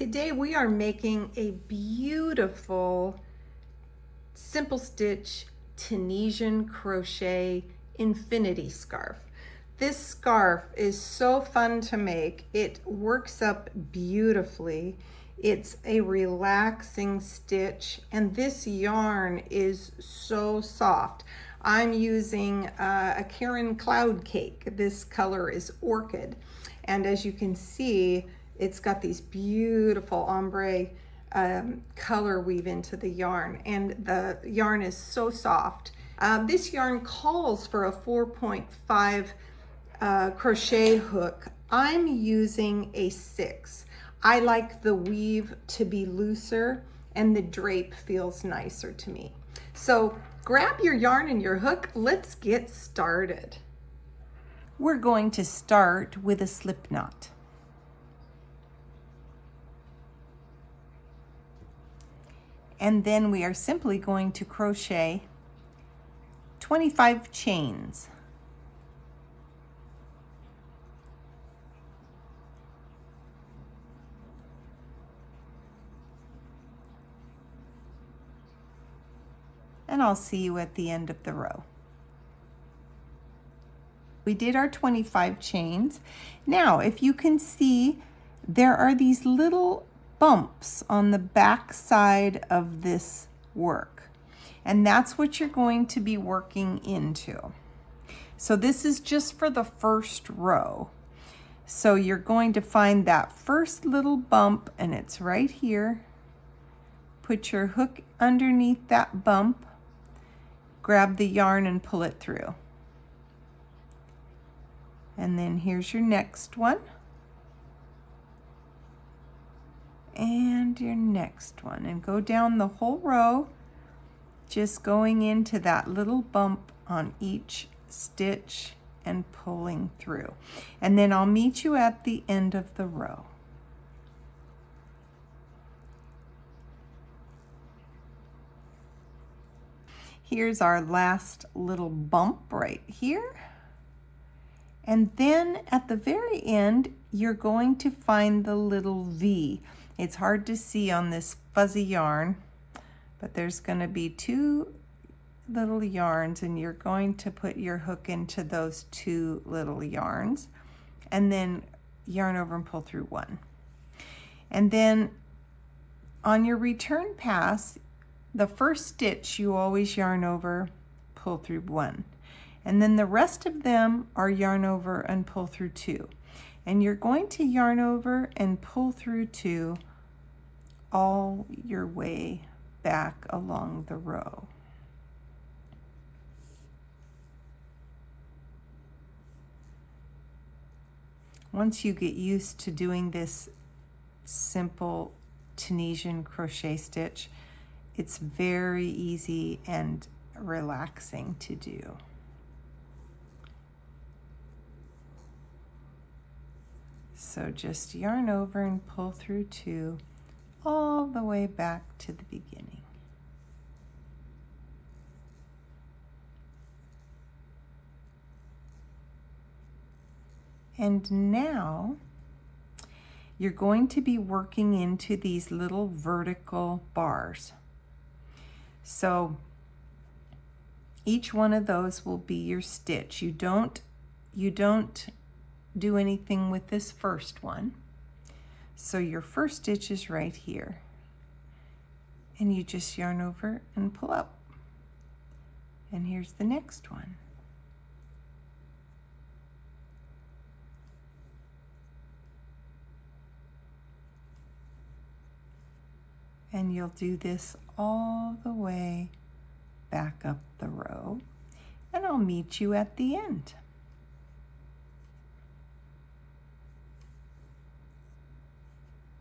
Today we are making a beautiful simple stitch Tunisian crochet infinity scarf. This scarf is so fun to make. It works up beautifully. It's a relaxing stitch, and this yarn is so soft. I'm using a Caron Cloud Cake. This color is Orchid, and as you can see, it's got these beautiful ombre color weave into the yarn, and the yarn is so soft. This yarn calls for a 4.5 crochet hook. I'm using a 6. I like the weave to be looser and the drape feels nicer to me. So grab your yarn and your hook. Let's get started. We're going to start with a slip knot. And then we are simply going to crochet 25 chains. And I'll see you at the end of the row. We did our 25 chains. Now, if you can see, there are these little bumps on the back side of this work, and that's what you're going to be working into. So this is just for the first row. So you're going to find that first little bump, and it's right here. Put your hook underneath that bump, grab the yarn and pull it through. And then here's your next one. And your next one, and go down the whole row, just going into that little bump on each stitch and pulling through. And then I'll meet you at the end of the row. Here's our last little bump right here. And then at the very end, you're going to find the little V. It's hard to see on this fuzzy yarn, but there's going to be 2 little yarns, and you're going to put your hook into those 2 little yarns, and then yarn over and pull through 1. And then on your return pass, the first stitch you always yarn over, pull through 1. And then the rest of them are yarn over and pull through 2. And you're going to yarn over and pull through 2 all your way back along the row. Once you get used to doing this simple Tunisian crochet stitch, it's very easy and relaxing to do. So just yarn over and pull through 2 all the way back to the beginning. And now you're going to be working into these little vertical bars. So each one of those will be your stitch. You don't do anything with this first one. So your first stitch is right here, and you just yarn over and pull up. And here's the next one. And you'll do this all the way back up the row, and I'll meet you at the end.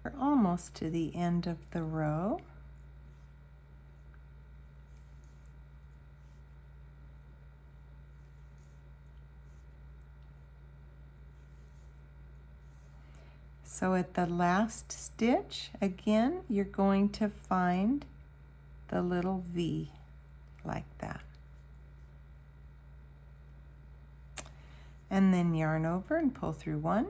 We're almost to the end of the row. So at the last stitch, again, you're going to find the little V like that. And then yarn over and pull through 1.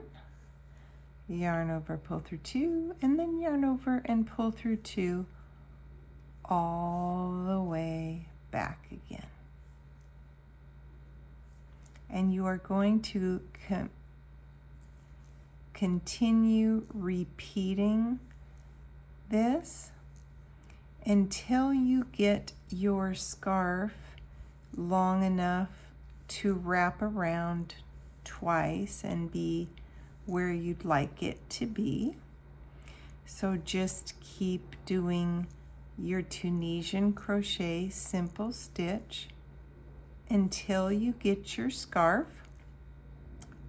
yarn over, pull through 2, and then yarn over and pull through 2 all the way back again. And you are going to continue repeating this until you get your scarf long enough to wrap around twice and be where you'd like it to be. So just keep doing your Tunisian Crochet Simple Stitch until you get your scarf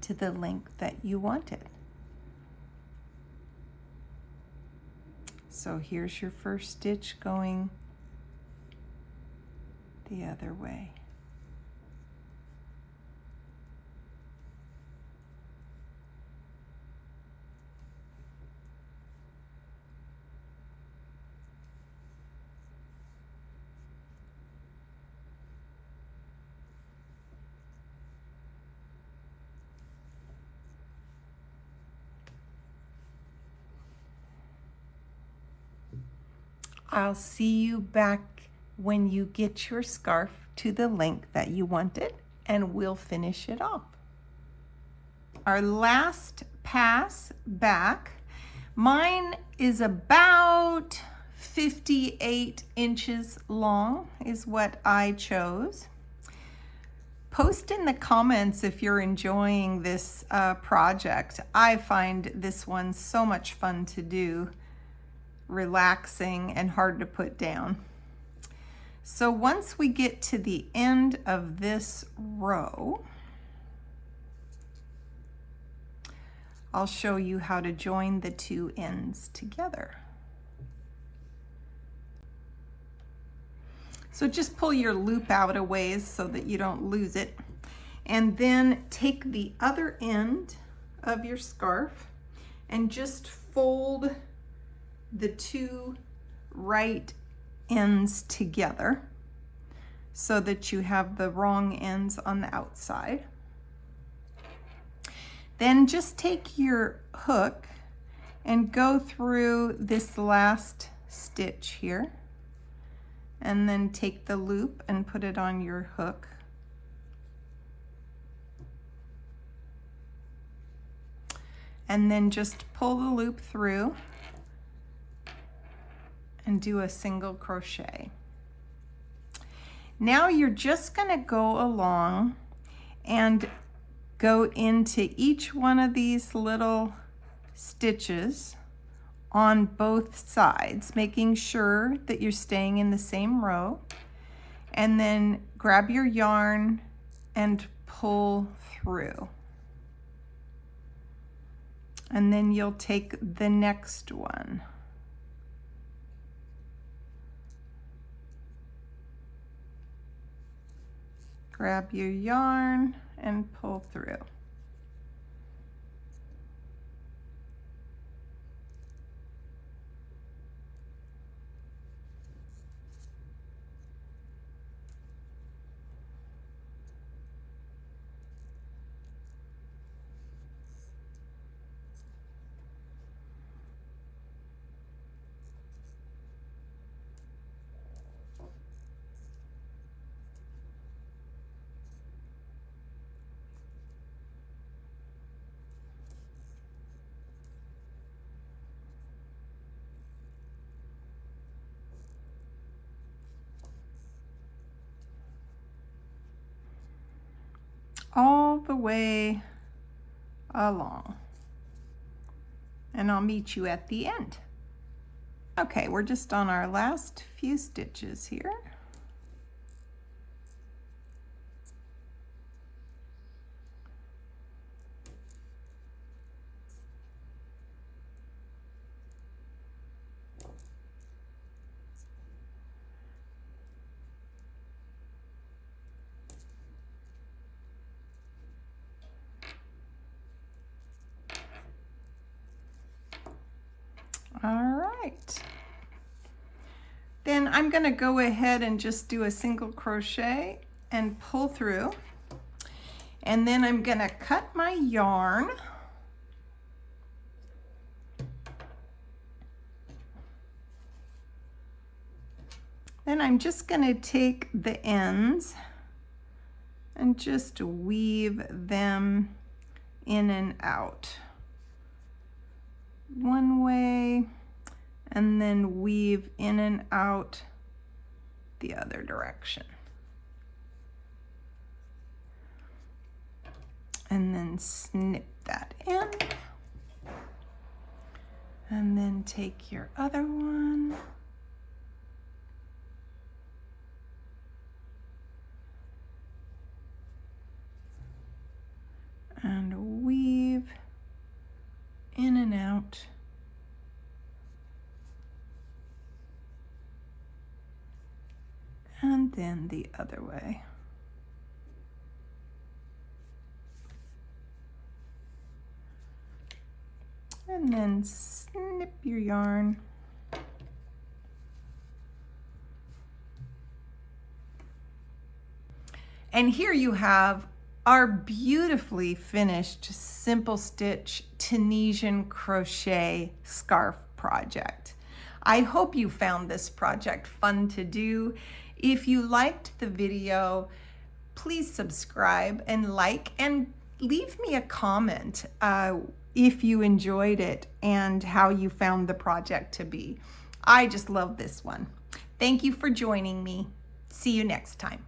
to the length that you want it. So here's your first stitch going the other way. I'll see you back when you get your scarf to the length that you want it, and we'll finish it off. Our last pass back, mine is about 58 inches long is what I chose. Post in the comments if you're enjoying this project. I find this one so much fun to do, relaxing and hard to put down. So once we get to the end of this row, I'll show you how to join the two ends together. So just pull your loop out a ways so that you don't lose it, and then take the other end of your scarf and just fold the two right ends together so that you have the wrong ends on the outside. Then just take your hook and go through this last stitch here, and then take the loop and put it on your hook. And then just pull the loop through and do a single crochet. Now you're just going to go along and go into each one of these little stitches on both sides, making sure that you're staying in the same row, and then grab your yarn and pull through. And then you'll take the next one. Grab your yarn and pull through. All the way along, and I'll meet you at the end. Okay, we're just on our last few stitches here. All right, then I'm going to go ahead and just do a single crochet and pull through, and then I'm going to cut my yarn Then I'm just going to take the ends and just weave them in and out. One way, and then weave in and out the other direction. And then snip that in. And then take your other one. And weave in and out. And then the other way. And then snip your yarn. And here you have our beautifully finished Simple Stitch Tunisian crochet scarf project. I hope you found this project fun to do. If you liked the video, please subscribe and like, and leave me a comment if you enjoyed it and how you found the project to be. I just love this one. Thank you for joining me. See you next time.